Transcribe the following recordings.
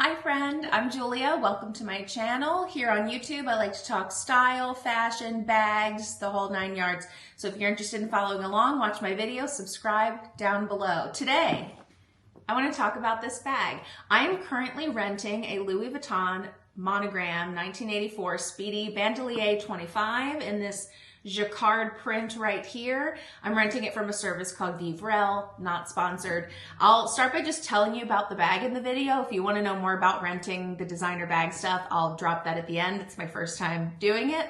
Hi friend, I'm Julia. Welcome to my channel. Here on YouTube, I like to talk style, fashion, bags, the whole 9 yards. So if you're interested in following along, watch my video, subscribe down below. Today, I want to talk about this bag. I am currently renting a Louis Vuitton monogram 1984 Speedy Bandouliere 25 in this Jacquard print right here. I'm renting it from a service called Vuitton, not sponsored. I'll start by just telling you about the bag in the video. If you want to know more about renting the designer bag stuff, I'll drop that at the end. It's my first time doing it.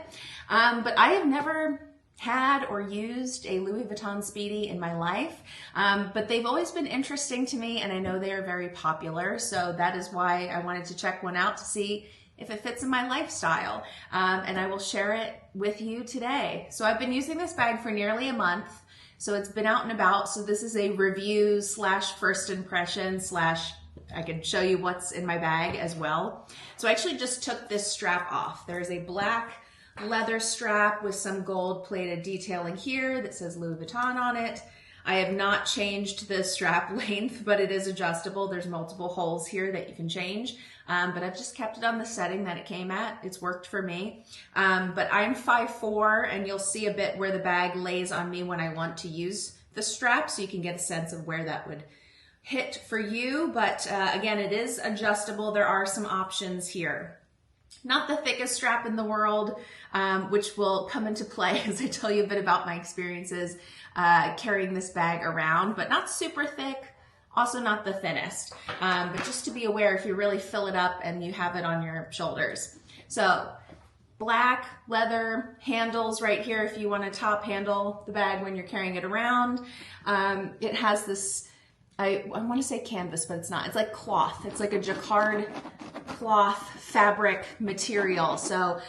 But I have never had or used a Louis Vuitton Speedy in my life, but they've always been interesting to me, and I know they are very popular, so that is why I wanted to check one out to see if it fits in my lifestyle, and I will share it with you today. So I've been using this bag for nearly a month, so it's been out and about. So this is a review slash first impression slash I can show you what's in my bag as well. So I actually just took this strap off. There's a black leather strap with some gold plated detailing here that says Louis Vuitton on it. I have not changed the strap length, but it is adjustable. There's multiple holes here that you can change, but I've just kept it on the setting that it came at. It's worked for me. But I'm 5'4", and you'll see a bit where the bag lays on me when I want to use the strap, so you can get a sense of where that would hit for you. But again, it is adjustable. There are some options here. Not the thickest strap in the world, which will come into play as I tell you a bit about my experiences carrying this bag around, but not super thick, also not the thinnest, but just to be aware if you really fill it up and you have it on your shoulders. So black leather handles right here if you want to top handle the bag when you're carrying it around. It has this, I want to say canvas, but it's not. It's like cloth. It's like a Jacquard cloth fabric material. So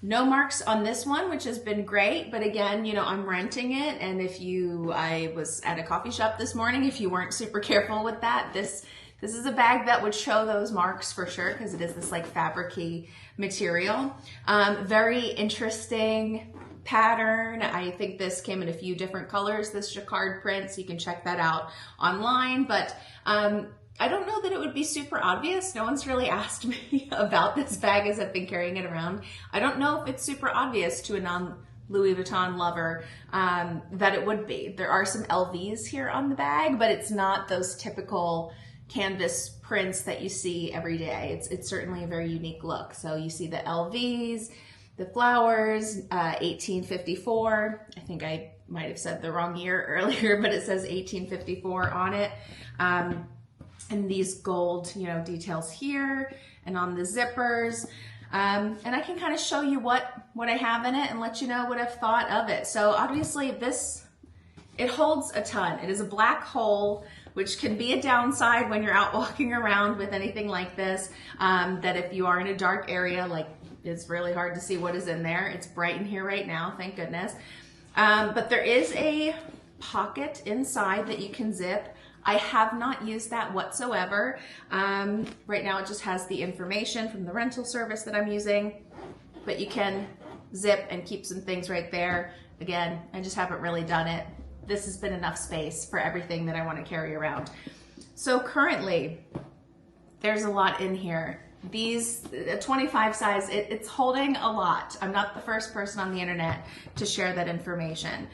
no marks on this one, which has been great. But again, you know, I'm renting it. And I was at a coffee shop this morning. If you weren't super careful with that, this is a bag that would show those marks for sure, because it is this like fabric-y material. Very interesting pattern. I think this came in a few different colors, this Jacquard print, so you can check that out online. But I don't know that it would be super obvious. No one's really asked me about this bag as I've been carrying it around. I don't know if it's super obvious to a non-Louis Vuitton lover that it would be. There are some LVs here on the bag, but it's not those typical canvas prints that you see every day. It's certainly a very unique look. So you see the LVs, the flowers, 1854. I think I might have said the wrong year earlier, but it says 1854 on it. And these gold, you know, details here and on the zippers. And I can kind of show you what I have in it and let you know what I've thought of it. So obviously it holds a ton. It is a black hole, which can be a downside when you're out walking around with anything like this, that if you are in a dark area, like it's really hard to see what is in there. It's bright in here right now, thank goodness. But there is a pocket inside that you can zip. I have not used that whatsoever. Right now it just has the information from the rental service that I'm using, but you can zip and keep some things right there. Again, I just haven't really done it. This has been enough space for everything that I want to carry around. So currently, there's a lot in here. These 25 size, it's holding a lot. I'm not the first person on the internet to share that information.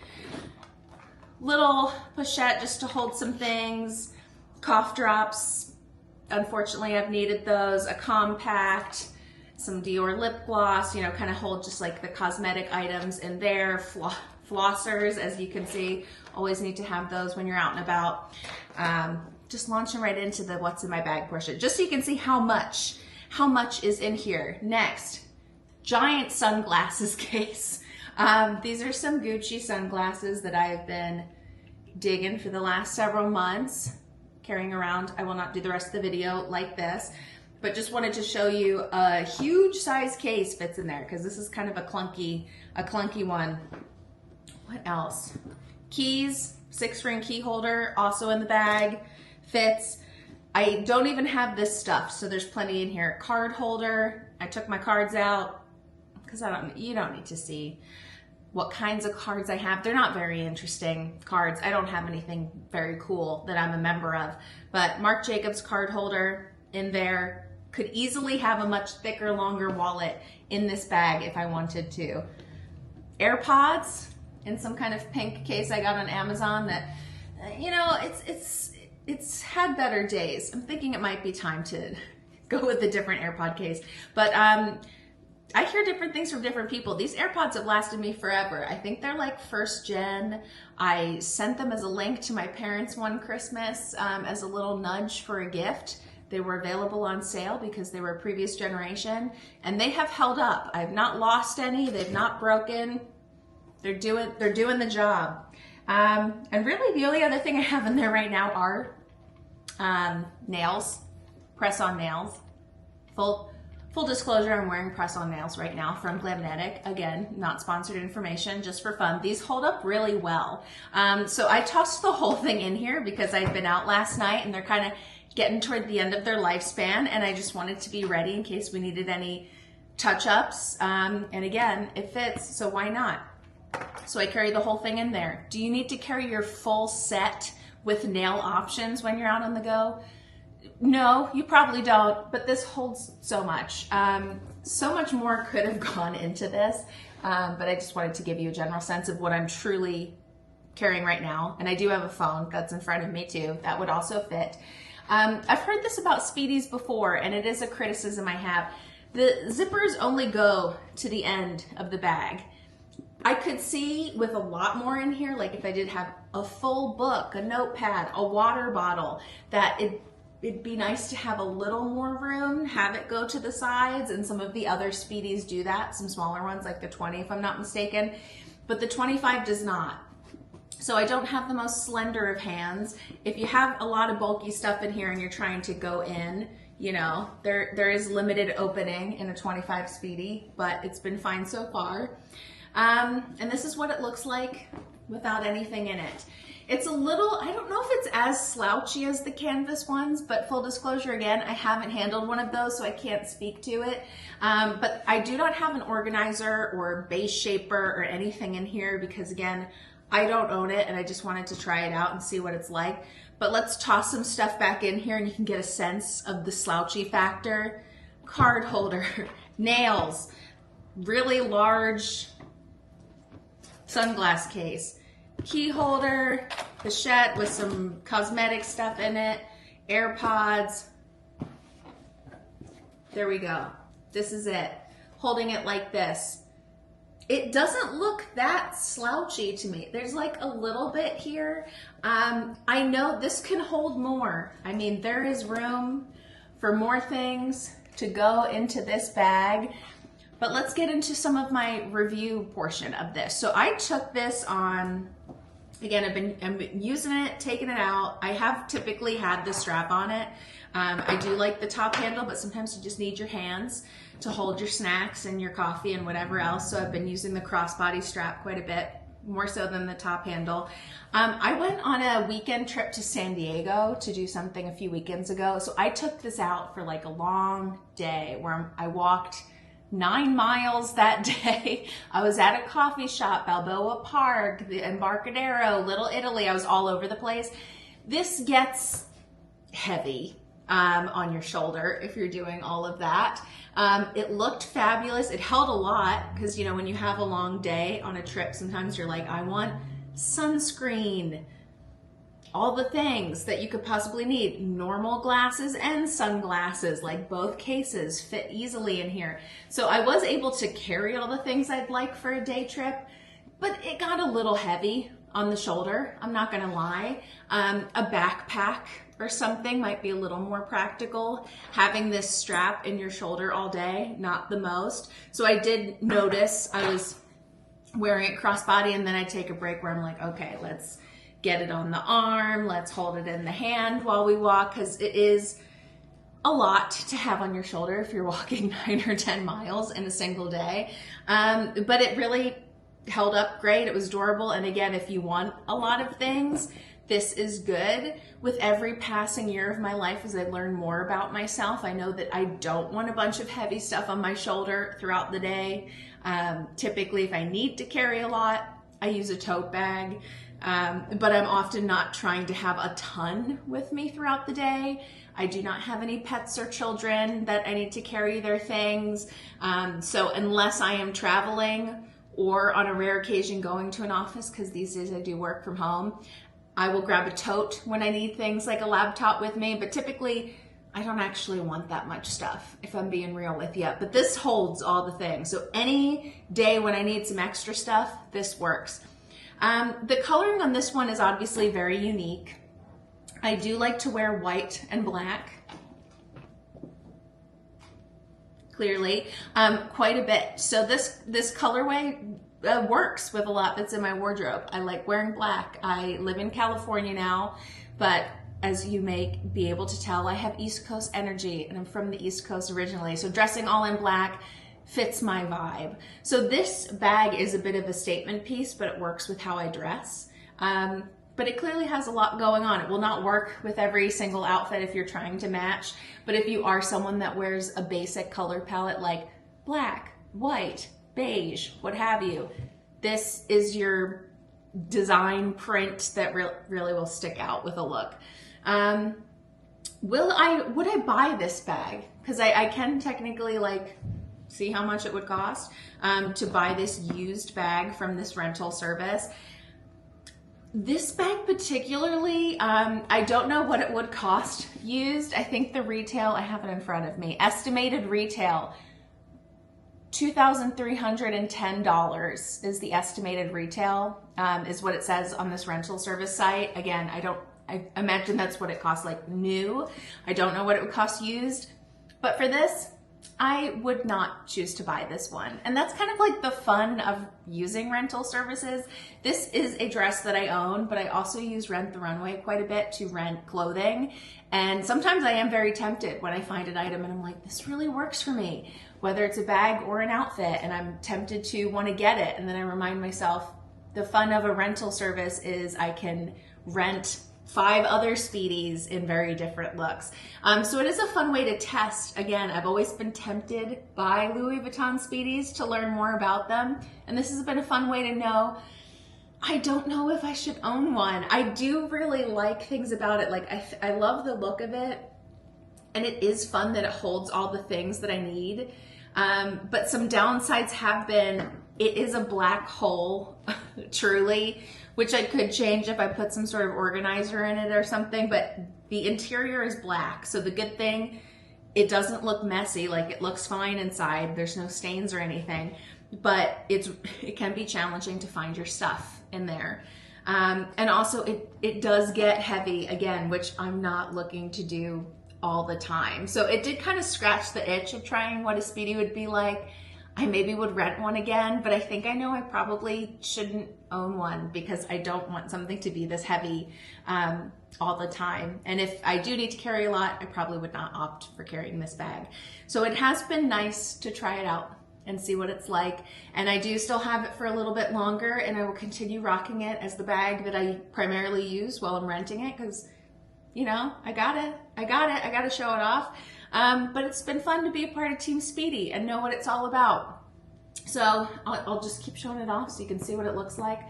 Little pochette just to hold some things, cough drops, unfortunately I've needed those, a compact, some Dior lip gloss, you know, kind of hold just like the cosmetic items in there, flossers, as you can see, always need to have those when you're out and about. Just launching right into the what's in my bag portion, just so you can see how much is in here. Next, giant sunglasses case. These are some Gucci sunglasses that I have been digging for the last several months, carrying around. I will not do the rest of the video like this, but just wanted to show you a huge size case fits in there, because this is kind of a clunky one. What else? Keys, 6-ring key holder, also in the bag, fits. I don't even have this stuff, so there's plenty in here. Card holder, I took my cards out, because you don't need to see what kinds of cards I have. They're not very interesting cards. I don't have anything very cool that I'm a member of, but Marc Jacobs card holder, in there. Could easily have a much thicker, longer wallet in this bag if I wanted to. AirPods in some kind of pink case I got on Amazon that, you know, it's had better days. I'm thinking it might be time to go with a different AirPod case. But I hear different things from different people. These AirPods have lasted me forever. I think they're like first gen. I sent them as a link to my parents one Christmas as a little nudge for a gift. They were available on sale because they were a previous generation, and they have held up. I've not lost any. They've not broken. They're doing the job. And really the only other thing I have in there right now are nails, press-on nails. Full disclosure, I'm wearing press-on nails right now from Glamnetic. Again, not sponsored information, just for fun. These hold up really well. So I tossed the whole thing in here because I'd been out last night and they're kind of getting toward the end of their lifespan, and I just wanted to be ready in case we needed any touch-ups. And again, it fits, so why not? So I carry the whole thing in there. Do you need to carry your full set with nail options when you're out on the go? No, you probably don't, but this holds so much. So much more could have gone into this, but I just wanted to give you a general sense of what I'm truly carrying right now. And I do have a phone that's in front of me too. That would also fit. I've heard this about Speedies before, and it is a criticism I have. The zippers only go to the end of the bag. I could see with a lot more in here, like if I did have a full book, a notepad, a water bottle, that it'd be nice to have a little more room, have it go to the sides, and some of the other Speedies do that, some smaller ones like the 20 if I'm not mistaken, but the 25 does not. So I don't have the most slender of hands. If you have a lot of bulky stuff in here and you're trying to go in, you know, there is limited opening in a 25 Speedy, but it's been fine so far. And this is what it looks like without anything in it. It's a little, I don't know if it's as slouchy as the canvas ones, but full disclosure again, I haven't handled one of those, so I can't speak to it. But I do not have an organizer or base shaper or anything in here because again, I don't own it and I just wanted to try it out and see what it's like. But let's toss some stuff back in here and you can get a sense of the slouchy factor. Card holder, nails, really large sunglass case, key holder, pochette with some cosmetic stuff in it, AirPods. There we go. This is it. Holding it like this. It doesn't look that slouchy to me. There's like a little bit here. I know this can hold more. I mean, there is room for more things to go into this bag. But let's get into some of my review portion of this. So I took this on, again, I've been using it, taking it out. I have typically had the strap on it. I do like the top handle, but sometimes you just need your hands to hold your snacks and your coffee and whatever else. So I've been using the crossbody strap quite a bit, more so than the top handle. I went on a weekend trip to San Diego to do something a few weekends ago. So I took this out for like a long day where I walked 9 miles that day. I was at a coffee shop, Balboa Park, the Embarcadero, Little Italy. I was all over the place. This gets heavy on your shoulder if you're doing all of that. It looked fabulous. It held a lot because, you know, when you have a long day on a trip, sometimes you're like, I want sunscreen, all the things that you could possibly need. Normal glasses and sunglasses, like both cases fit easily in here. So I was able to carry all the things I'd like for a day trip, but it got a little heavy on the shoulder, I'm not gonna lie. A backpack or something might be a little more practical. Having this strap in your shoulder all day, not the most. So I did notice I was wearing it crossbody, and then I take a break where I'm like, okay, let's get it on the arm, let's hold it in the hand while we walk, because it is a lot to have on your shoulder if you're walking 9 or 10 miles in a single day. But it really held up great. It was durable. And again, if you want a lot of things, this is good. With every passing year of my life, as I learn more about myself, I know that I don't want a bunch of heavy stuff on my shoulder throughout the day. Typically, if I need to carry a lot, I use a tote bag. but I'm often not trying to have a ton with me throughout the day. I do not have any pets or children that I need to carry their things. So unless I am traveling or on a rare occasion going to an office, because these days I do work from home, I will grab a tote when I need things like a laptop with me, but typically I don't actually want that much stuff, if I'm being real with you. But this holds all the things. So any day when I need some extra stuff, this works. The coloring on this one is obviously very unique. I do like to wear white and black, clearly, quite a bit. So this colorway works with a lot that's in my wardrobe. I like wearing black. I live in California now, but as you may be able to tell, I have East Coast energy, and I'm from the East Coast originally. So dressing all in black fits my vibe. So this bag is a bit of a statement piece, but it works with how I dress. But it clearly has a lot going on. It will not work with every single outfit if you're trying to match, but if you are someone that wears a basic color palette like black, white, beige, what have you, this is your design print that really will stick out with a look. Would I buy this bag? Because I can technically like see how much it would cost to buy this used bag from this rental service. This bag particularly, I don't know what it would cost used. I think the retail, I have it in front of me, estimated retail, $2,310 is the estimated retail, is what it says on this rental service site. Again, I imagine that's what it costs like new. I don't know what it would cost used, but for this, I would not choose to buy this one. And that's kind of like the fun of using rental services. This is a dress that I own, but I also use Rent the Runway quite a bit to rent clothing. And sometimes I am very tempted when I find an item and I'm like, this really works for me, whether it's a bag or an outfit, and I'm tempted to want to get it. And then I remind myself, the fun of a rental service is I can rent 5 other Speedies in very different looks. So it is a fun way to test. Again, I've always been tempted by Louis Vuitton Speedies to learn more about them. And this has been a fun way to know, I don't know if I should own one. I do really like things about it. Like I love the look of it. And it is fun that it holds all the things that I need. But some downsides have been, it is a black hole, truly, which I could change if I put some sort of organizer in it or something, but the interior is black. So the good thing, it doesn't look messy, like it looks fine inside. There's no stains or anything, but it can be challenging to find your stuff in there. And also it does get heavy again, which I'm not looking to do all the time. So it did kind of scratch the itch of trying what a Speedy would be like. I maybe would rent one again, but I think I know I probably shouldn't own one because I don't want something to be this heavy all the time. And if I do need to carry a lot, I probably would not opt for carrying this bag. So it has been nice to try it out and see what it's like. And I do still have it for a little bit longer, and I will continue rocking it as the bag that I primarily use while I'm renting it because, you know, I gotta show it off. But it's been fun to be a part of Team Speedy and know what it's all about. So I'll just keep showing it off so you can see what it looks like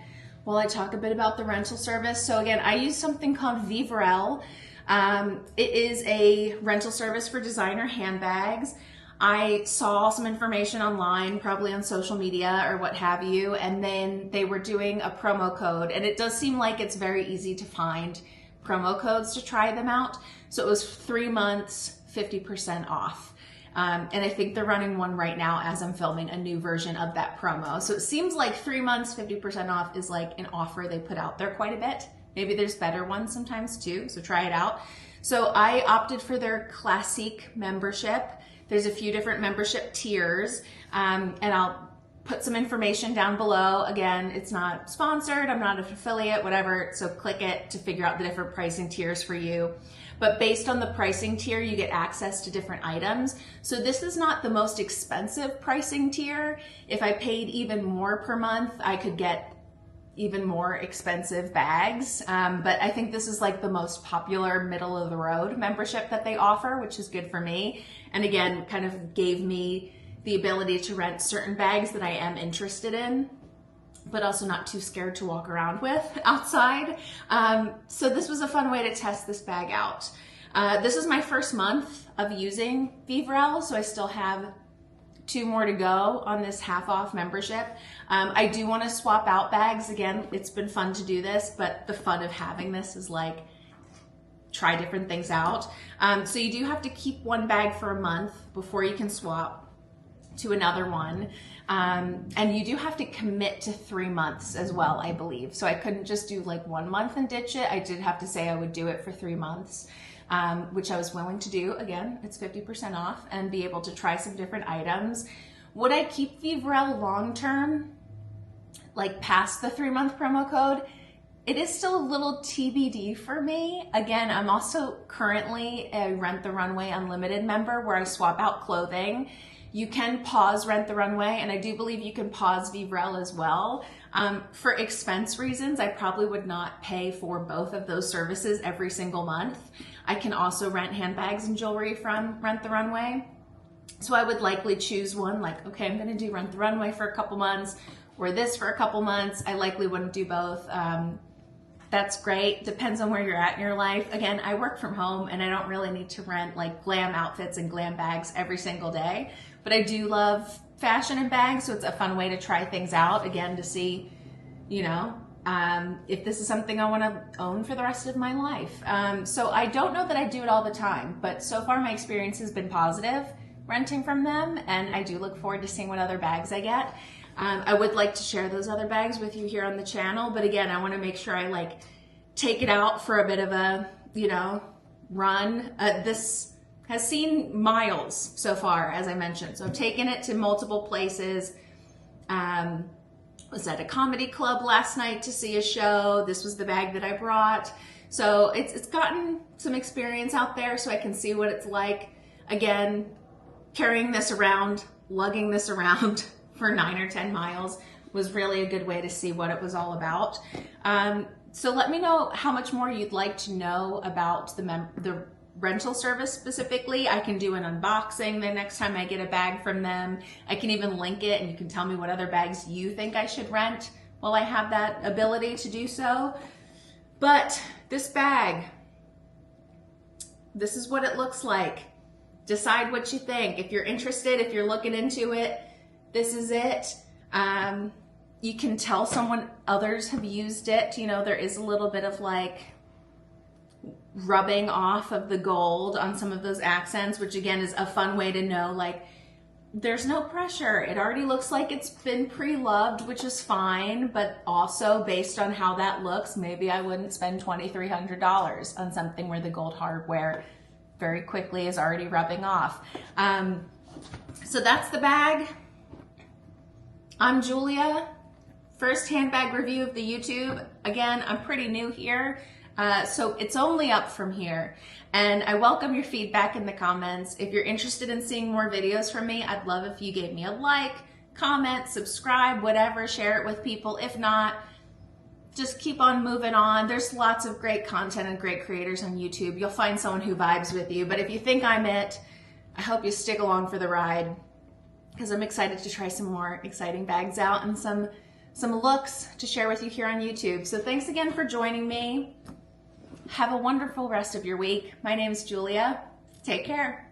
while I talk a bit about the rental service. So again, I use something called Vivrel. It is a rental service for designer handbags. I saw some information online, probably on social media or what have you, and then they were doing a promo code, and it does seem like it's very easy to find promo codes to try them out. So it was 3 months, 50% off. And I think they're running one right now as I'm filming a new version of that promo. So it seems like 3 months, 50% off is like an offer they put out there quite a bit. Maybe there's better ones sometimes too, so try it out. So I opted for their Classique membership. There's a few different membership tiers, and I'll put some information down below. Again, it's not sponsored, I'm not an affiliate, whatever, so click it to figure out the different pricing tiers for you. But based on the pricing tier, you get access to different items. So this is not the most expensive pricing tier. If I paid even more per month, I could get even more expensive bags. But I think this is like the most popular middle of the road membership that they offer, which is good for me. And again, kind of gave me the ability to rent certain bags that I am interested in. but also not too scared to walk around with outside. So this was a fun way to test this bag out. This is my first month of using Vivrel, so I still have 2 more to go on this half off membership. I do want to swap out bags. Again, it's been fun to do this, but the fun of having this is like, try different things out. So you do have to keep one bag for a month before you can swap to another one. And you do have to commit to 3 months as well, I believe. So I couldn't just do like 1 month and ditch it. I did have to say I would do it for 3 months, which I was willing to do. Again, it's 50% off, and be able to try some different items. Would I keep Vivrel long-term, like past the 3-month promo code? It is still a little TBD for me. Again, I'm also currently a Rent the Runway Unlimited member where I swap out clothing. You can pause Rent the Runway, and I do believe you can pause Vivrel as well. For expense reasons, I probably would not pay for both of those services every single month. I can also rent handbags and jewelry from Rent the Runway. So I would likely choose one, like, okay, I'm gonna do Rent the Runway for a couple months, or this for a couple months. I likely wouldn't do both. That's great. Depends on where you're at in your life. Again, I work from home and I don't really need to rent like glam outfits and glam bags every single day, but I do love fashion and bags. So it's a fun way to try things out, again, to see, you know, if this is something I want to own for the rest of my life. So I don't know that I do it all the time, but so far my experience has been positive renting from them, and I do look forward to seeing what other bags I get. I would like to share those other bags with you here on the channel, but again, I want to make sure I like take it out for a bit of a, you know, run. This has seen miles so far, as I mentioned. So I've taken it to multiple places. Was at a comedy club last night to see a show. This was the bag that I brought. So it's gotten some experience out there, so I can see what it's like. Again, carrying this around, lugging this around for 9 or 10 miles was really a good way to see what it was all about. So let me know how much more you'd like to know about the rental service specifically. I can do an unboxing the next time I get a bag from them. I can even link it, and you can tell me what other bags you think I should rent while I have that ability to do so. But this bag, this is what it looks like. Decide what you think. If you're interested, if you're looking into it, this is it. You can tell others have used it. You know, there is a little bit of like rubbing off of the gold on some of those accents, which again is a fun way to know, like, there's no pressure. It already looks like it's been pre-loved, which is fine, but also based on how that looks, maybe I wouldn't spend $2,300 on something where the gold hardware very quickly is already rubbing off. So that's the bag. I'm Julia. First handbag review of the YouTube. Again, I'm pretty new here, so it's only up from here. And I welcome your feedback in the comments. If you're interested in seeing more videos from me, I'd love if you gave me a like, comment, subscribe, whatever, share it with people. If not, just keep on moving on. There's lots of great content and great creators on YouTube. You'll find someone who vibes with you. But if you think I'm it, I hope you stick along for the ride, because I'm excited to try some more exciting bags out and some looks to share with you here on YouTube. So thanks again for joining me. Have a wonderful rest of your week. My name's Julia. Take care.